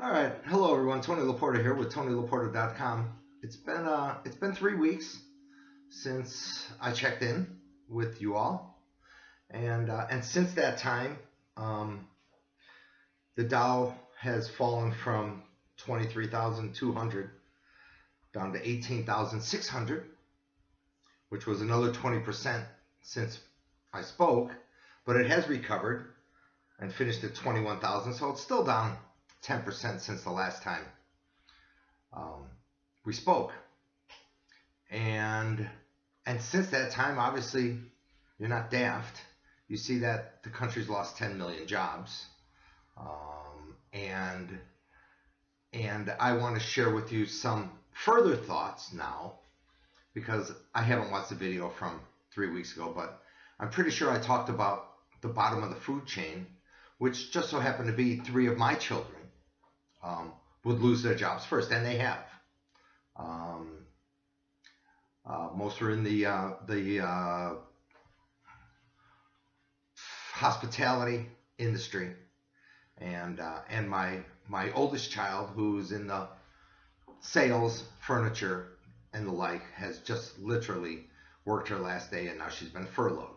All right, hello everyone. Tony Laporta here with TonyLaporta.com. It's been 3 weeks since I checked in with you all, and since that time, um, the Dow has fallen from 23,200 down to 18,600, which was another 20% since I spoke, but it has recovered and finished at 21,000, so it's still down 10% since the last time um, we spoke. And since that time, obviously, you're not daft. You see that the country's lost 10 million jobs, and I want to share with you some further thoughts now because I haven't watched the video from 3 weeks ago, but I'm pretty sure I talked about the bottom of the food chain, which just so happened to be three of my children would lose their jobs first, and they have. Most are in the hospitality industry, and my oldest child, who's in the sales, furniture, and the like, has just literally worked her last day, and now she's been furloughed.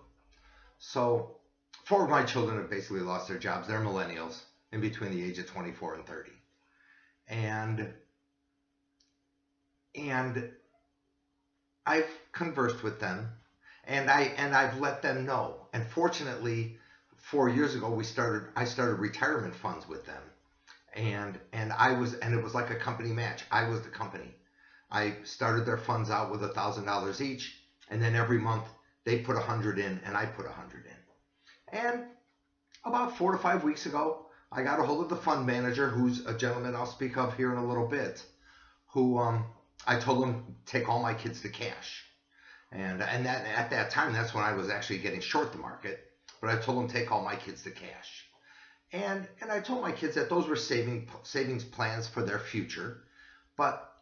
So four of my children have basically lost their jobs. They're millennials in between the age of 24 and 30. And I've conversed with them, and I've let them know. And fortunately, 4 years ago I started retirement funds with them, and it was like a company match. I was the company. I started their funds out with $1,000 each, and then every month they put 100 in, and I put 100 in. And about 4 to 5 weeks ago, I got a hold of the fund manager, who's a gentleman I'll speak of here in a little bit, who I told him take all my kids to cash, and that at that time that's when I was actually getting short the market. But I told him take all my kids to cash, and I told my kids that those were savings plans for their future, but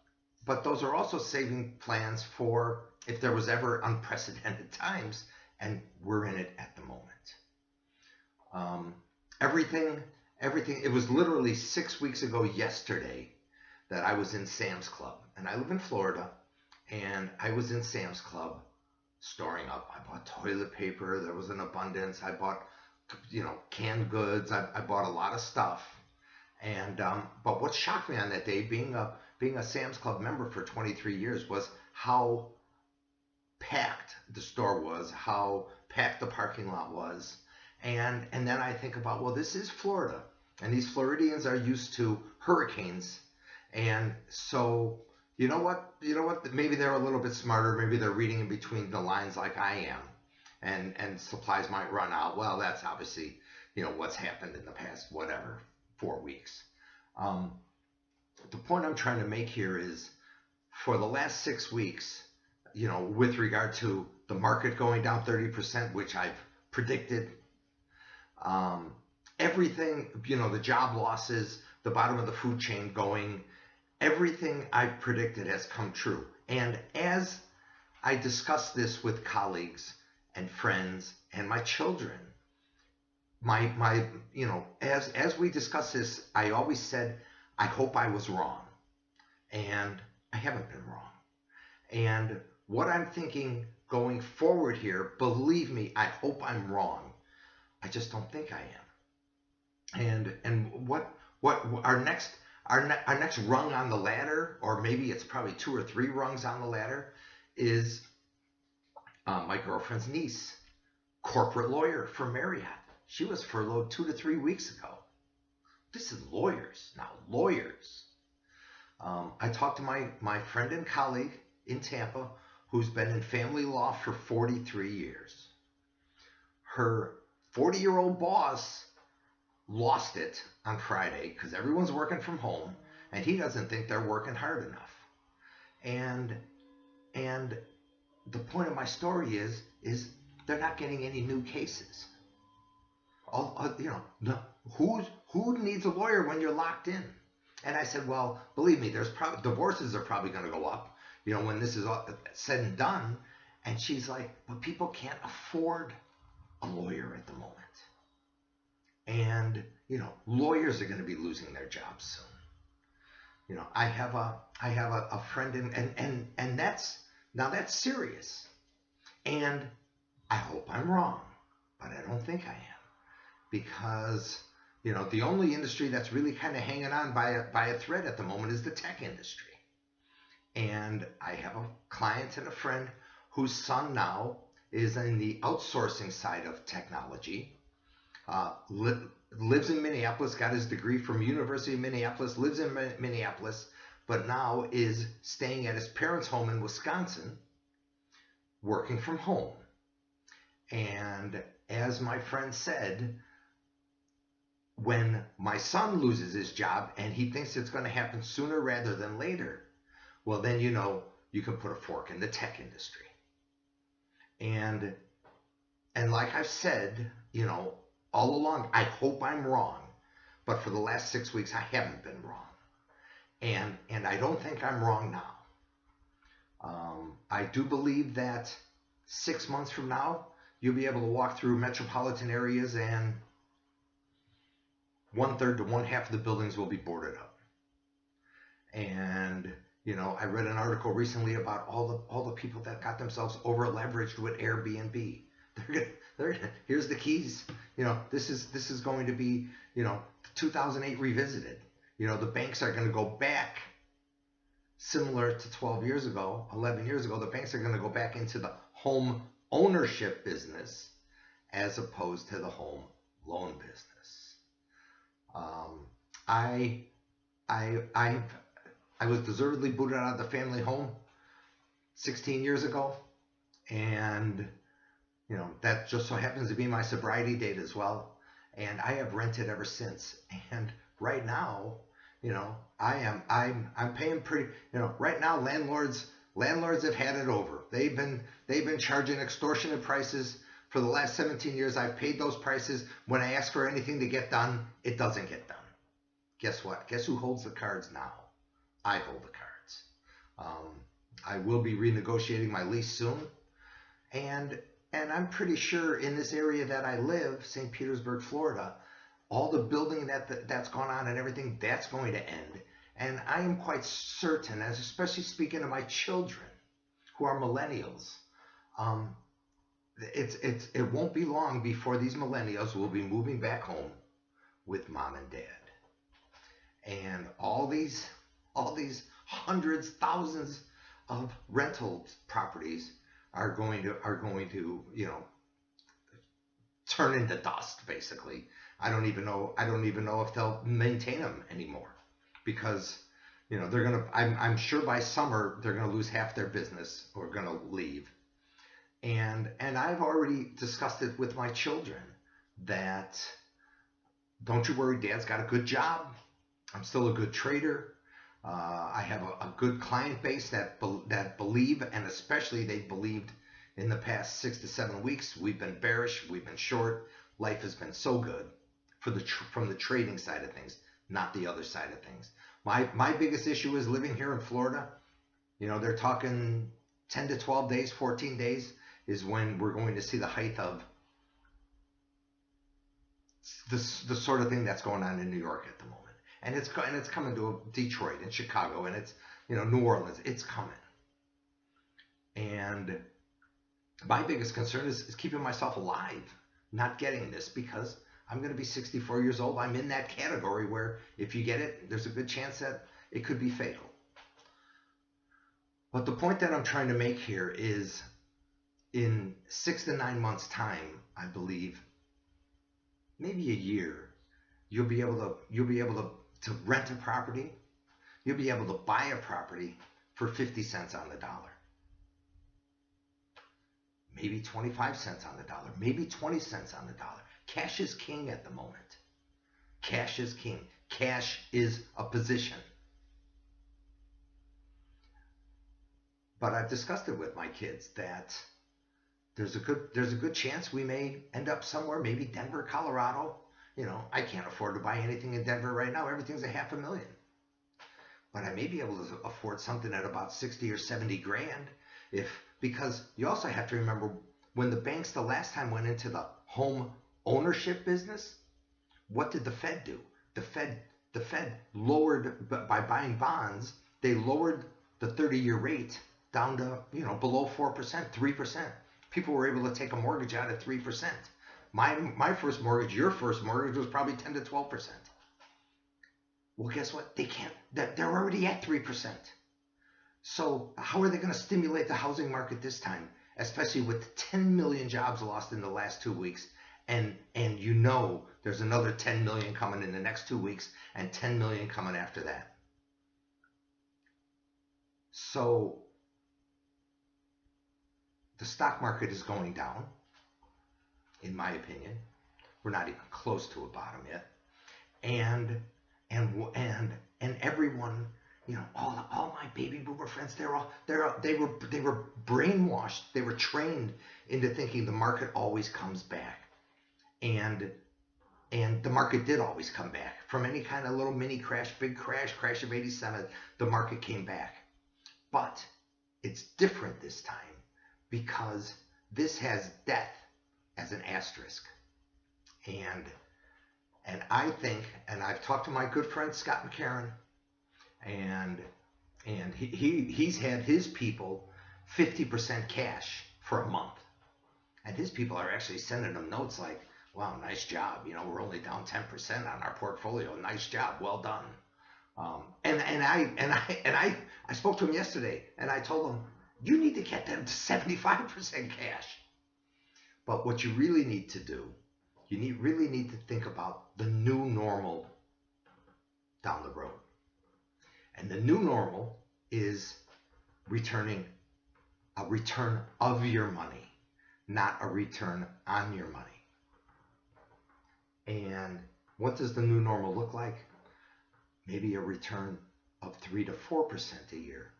those are also saving plans for if there was ever unprecedented times, and we're in it at the moment. Everything. It was literally 6 weeks ago yesterday that I was in Sam's Club, and I live in Florida, and I was in Sam's Club storing up. I bought toilet paper. There was an abundance. I bought, canned goods. I bought a lot of stuff, and but what shocked me on that day, being a Sam's Club member for 23 years, was how packed the store was, how packed the parking lot was. And then I think about, well, this is Florida, and these Floridians are used to hurricanes, and so you know what? Maybe they're a little bit smarter. Maybe they're reading in between the lines like I am, and supplies might run out. Well, that's obviously what's happened in the past 4 weeks. The point I'm trying to make here is, for the last 6 weeks, with regard to the market going down 30%, which I've predicted. Everything, the job losses, the bottom of the food chain going, everything I've predicted has come true. And as I discuss this with colleagues and friends and my children, as we discuss this, I always said, I hope I was wrong. And I haven't been wrong. And what I'm thinking going forward here, believe me, I hope I'm wrong. I just don't think I am. And what our next rung on the ladder, or maybe it's probably 2 or 3 rungs on the ladder, is my girlfriend's niece, corporate lawyer for Marriott. She was furloughed 2 to 3 weeks ago. This is lawyers now, lawyers. I talked to my friend and colleague in Tampa, who's been in family law for 43 years. Her 40-year-old boss lost it on Friday because everyone's working from home, and he doesn't think they're working hard enough. And the point of my story is they're not getting any new cases. Who needs a lawyer when you're locked in? And I said, well, believe me, divorces are probably going to go up, when this is all said and done. And she's like, but people can't afford a lawyer at the moment. And, lawyers are going to be losing their jobs soon. I have a friend, and that's serious. And I hope I'm wrong, but I don't think I am, because the only industry that's really kind of hanging on by a thread at the moment is the tech industry. And I have a client and a friend whose son now is in the outsourcing side of technology. Lives in Minneapolis, got his degree from University of Minneapolis, lives in Minneapolis, but now is staying at his parents' home in Wisconsin, working from home. And as my friend said, when my son loses his job, and he thinks it's going to happen sooner rather than later, well, then you can put a fork in the tech industry. And like I've said, all along, I hope I'm wrong, but for the last 6 weeks, I haven't been wrong, and I don't think I'm wrong now. I do believe that 6 months from now, you'll be able to walk through metropolitan areas, and 1/3 to 1/2 of the buildings will be boarded up. And I read an article recently about all the people that got themselves over leveraged with Airbnb. Here's the keys. This is going to be 2008 revisited. The banks are going to go back, similar to 12 years ago, 11 years ago. The banks are going to go back into the home ownership business as opposed to the home loan business. I was deservedly booted out of the family home 16 years ago, and that just so happens to be my sobriety date as well. And I have rented ever since. And right now, I'm paying pretty. Right now, landlords have had it over. They've been charging extortionate prices for the last 17 years. I've paid those prices. When I ask for anything to get done, it doesn't get done. Guess what? Guess who holds the cards now? I hold the cards. I will be renegotiating my lease soon, and I'm pretty sure in this area that I live, St. Petersburg, Florida, all the building that's gone on and everything, that's going to end. And I am quite certain, as especially speaking to my children who are millennials, it won't be long before these millennials will be moving back home with mom and dad. And all these hundreds, thousands of rental properties are going to turn into dust, basically. I don't even know if they'll maintain them anymore, because they're gonna. I'm sure by summer they're gonna lose half their business or gonna leave. And I've already discussed it with my children that, don't you worry, Dad's got a good job. I'm still a good trader. I have a good client base that believe, and especially they believed in the past 6 to 7 weeks. We've been bearish, we've been short. Life has been so good from the trading side of things, not the other side of things. My biggest issue is living here in Florida. They're talking 10 to 12 days, 14 days is when we're going to see the height of the sort of thing that's going on in New York at the moment. And it's coming to Detroit and Chicago, and it's New Orleans. It's coming. And my biggest concern is keeping myself alive, not getting this, because I'm going to be 64 years old. I'm in that category where if you get it, there's a good chance that it could be fatal. But the point that I'm trying to make here is, in 6 to 9 months' time, I believe, maybe a year, you'll be able to rent a property. You'll be able to buy a property for 50 cents on the dollar. Maybe 25 cents on the dollar. Maybe 20 cents on the dollar. Cash is king at the moment. Cash is king. Cash is a position. But I've discussed it with my kids that there's a good chance we may end up somewhere, maybe Denver, Colorado. I can't afford to buy anything in Denver right now. Everything's $500,000. But I may be able to afford something at about 60 or 70 grand, because you also have to remember, when the banks the last time went into the home ownership business, what did the Fed do? The Fed the Fed lowered, by buying bonds, they lowered the 30-year rate down to, below 4%, 3%. People were able to take a mortgage out at 3%. My first mortgage, your first mortgage was probably 10 to 12%. Well, guess what? They can't. They're already at 3%. So how are they going to stimulate the housing market this time, especially with 10 million jobs lost in the last 2 weeks, and there's another 10 million coming in the next 2 weeks, and 10 million coming after that. So the stock market is going down, in my opinion. We're not even close to a bottom yet, and everyone, all my baby boomer friends, they were brainwashed. They were trained into thinking the market always comes back, and the market did always come back from any kind of little mini crash, big crash of '87. The market came back, but it's different this time because this has death as an asterisk, and I think, and I've talked to my good friend Scott McCarron, and he's had his people 50% cash for a month, and his people are actually sending him notes like, "Wow, nice job. We're only down 10% on our portfolio. Nice job, well done." I spoke to him yesterday, and I told him, you need to get them to 75% cash. But what you really need to do, really need to think about the new normal down the road. And the new normal is a return of your money, not a return on your money. And what does the new normal look like? Maybe a return of 3 to 4% a year,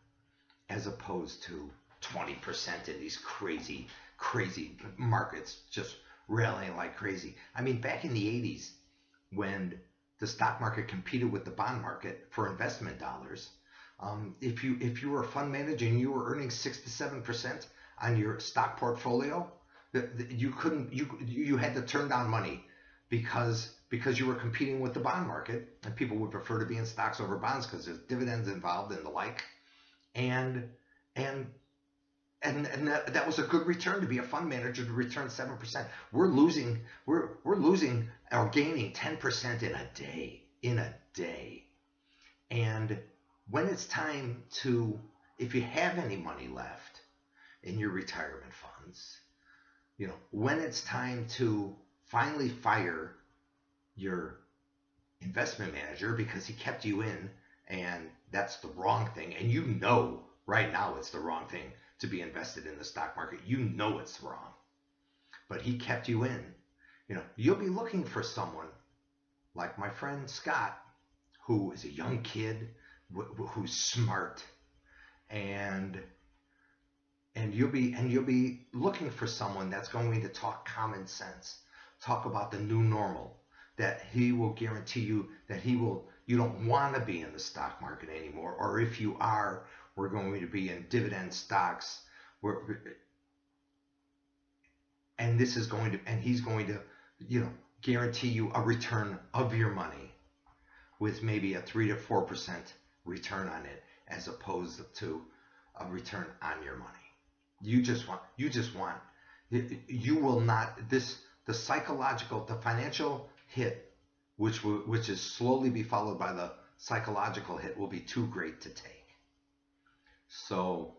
as opposed to 20% in these crazy markets just rallying like crazy. I mean, back in the 80s, when the stock market competed with the bond market for investment dollars, if you were a fund manager and you were earning 6 to 7% on your stock portfolio, you had to turn down money because you were competing with the bond market, and people would prefer to be in stocks over bonds because there's dividends involved and the like, and that was a good return to be a fund manager, to return 7%. We're losing or gaining 10% in a day. And when it's time to, if you have any money left in your retirement funds, when it's time to finally fire your investment manager because he kept you in, and that's the wrong thing, and right now it's the wrong thing to be invested in the stock market. It's wrong, but he kept you in. You'll be looking for someone like my friend Scott, who is a young kid, who's smart, and you'll be looking for someone that's going to talk common sense, talk about the new normal, that he will guarantee you that you don't want to be in the stock market anymore, or if you are, we're going to be in dividend stocks, and he's going to, guarantee you a return of your money with maybe a 3 to 4% return on it, as opposed to a return on your money. The psychological, the financial hit, which is slowly be followed by the psychological hit, will be too great to take. So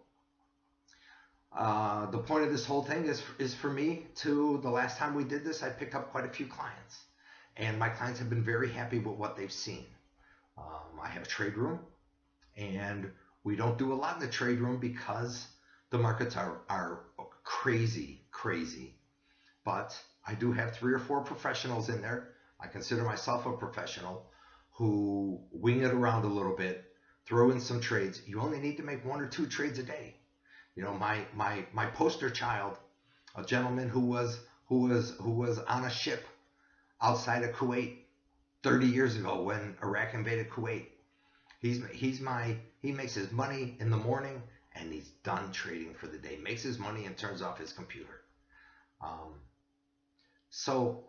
the point of this whole thing is for me to, the last time we did this, I picked up quite a few clients, and my clients have been very happy with what they've seen. I have a trade room, and we don't do a lot in the trade room because the markets are crazy, but I do have 3 or 4 professionals in there. I consider myself a professional who wing it around a little bit, throw in some trades. You only need to make 1 or 2 trades a day. My poster child, a gentleman who was on a ship outside of Kuwait 30 years ago when Iraq invaded Kuwait. He makes his money in the morning and he's done trading for the day. Makes his money and turns off his computer. So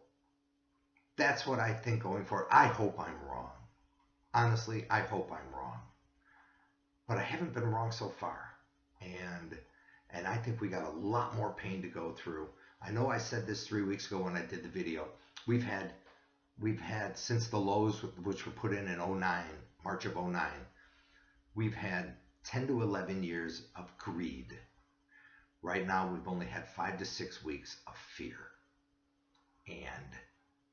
that's what I think going forward. I hope I'm wrong. honestly, I hope I'm wrong. But I haven't been wrong so far. And I think we got a lot more pain to go through. I know I said this 3 weeks ago when I did the video. We've had since the lows, which were put in '09, March of '09, we've had 10 to 11 years of greed. Right now, we've only had 5 to 6 weeks of fear. And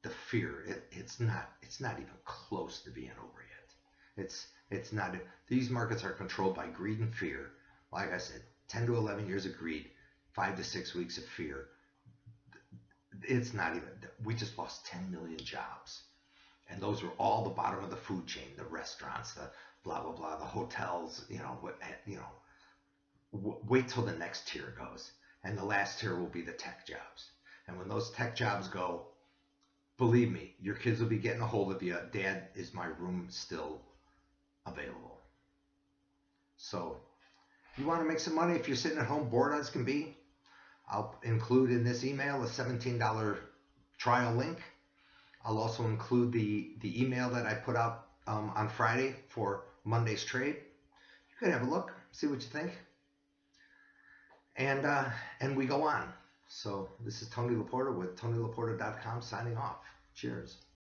the fear, it's not even close to being over yet. It's not. These markets are controlled by greed and fear. Like I said, 10 to 11 years of greed, 5 to 6 weeks of fear. It's not even. We just lost 10 million jobs, and those were all the bottom of the food chain, the restaurants, the blah blah blah, the hotels. Wait till the next tier goes, and the last tier will be the tech jobs. And when those tech jobs go, believe me, your kids will be getting a hold of you. Dad, is my room still available? So, you want to make some money if you're sitting at home bored as can be? I'll include in this email a $17 trial link. I'll also include the email that I put out on Friday for Monday's trade. You can have a look, see what you think. And we go on. So this is Tony Laporta with TonyLaporta.com signing off. Cheers.